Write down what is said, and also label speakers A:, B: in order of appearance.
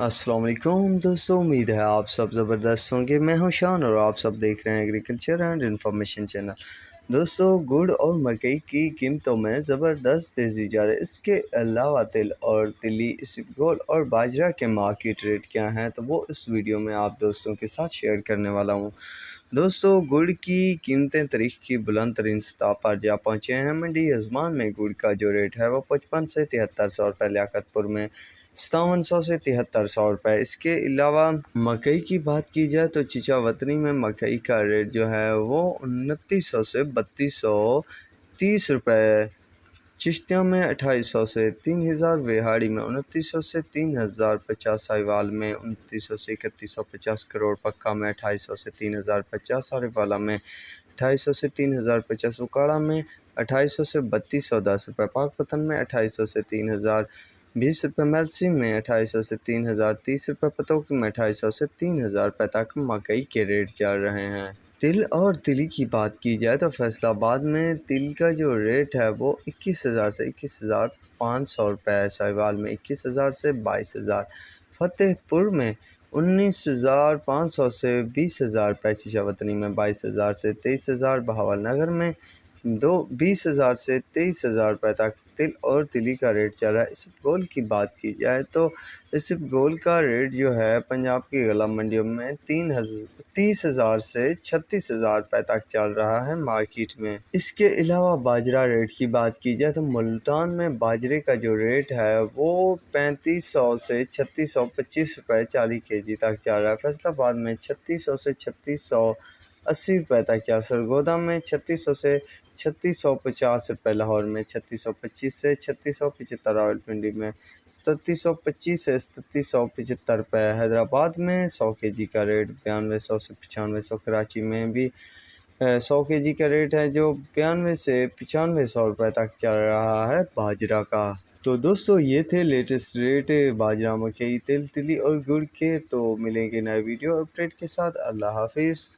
A: अस्सलाम वालेकुम दोस्तों, उम्मीद है आप सब ज़बरदस्त होंगे। मैं हूं शान और आप सब देख रहे हैं एग्रीकल्चर एंड इंफॉर्मेशन चैनल। दोस्तों, गुड़ और मकई की कीमतों में ज़बरदस्त तेज़ी जा रही है। इसके अलावा तिल और तिली, इसबगोल और बाजरा के मार्केट रेट क्या हैं, तो वो इस वीडियो में आप दोस्तों के साथ शेयर करने वाला हूँ। दोस्तों, गुड़ की कीमतें तारीख की बुलंद तरीन सतह पर जा पहुँचे हैं। मंडी यजमान में गुड़ का जो रेट है वो 55 से 7300 रुपये, लियाकतपुर में 5700 से 7300 रुपये। इसके अलावा मकई की बात की जाए तो चिचावतनी में मकई का रेट जो है वो 2900 से 3230 रुपये, चिश्तिया में 2800 से 3000, वेहाड़ी में 2900 से 3050, साहिवाल में 2900 से 3150, करोड़ पक्का में 2800 से 3050, सारेवाला में 2800 से 3050, उकाड़ा में 2800 से 3210 रुपये, पाकपतन में 2800 से 3020 रुपये, मेलसी में 2800 से 3030 रुपये, पतोकी में 2800 से 3000 रुपये तक मकई के रेट चल रहे हैं। तिल और तिली की बात की जाए तो फैसलाबाद में तिल का जो रेट है वो 21,000 से 21,500 रुपये है, साहिवाल में 21,000 से 22,000, फतेहपुर में 19,500 से 20,000 रुपये, चिशावतनी में 22,000 से 23,000, बहावल नगर में 20,000 से 23,000 रुपये तक तिल और तिली का रेट चल रहा है। इसबगोल की बात की जाए तो इसबगोल का रेट जो है पंजाब की गला मंडियों में 30,000 से 36,000 रुपये तक चल रहा है मार्केट में। इसके अलावा बाजरा रेट की बात की जाए तो मुल्तान में बाजरे का जो रेट है वो 3500 से 3625 रुपये 40 kg तक चल रहा है। फैसलाबाद में 3600 से 3680 रुपये तक चल, सरगोदा में 3600 से 3650 रुपये, लाहौर में 3625 से 3675, रावलपिंडी में 3725 से 3775 रुपये, हैदराबाद में 100 kg का रेट 9200 से 9500, कराची में भी 100 kg का रेट है जो 92 से 9500 रुपये तक चल रहा है बाजरा का। तो दोस्तों, ये थे लेटेस्ट रेट बाजरा, मकई, तिल, तिली और गुड़ के। तो मिलेंगे नए वीडियो अपडेट के साथ। अल्लाह हाफिज़।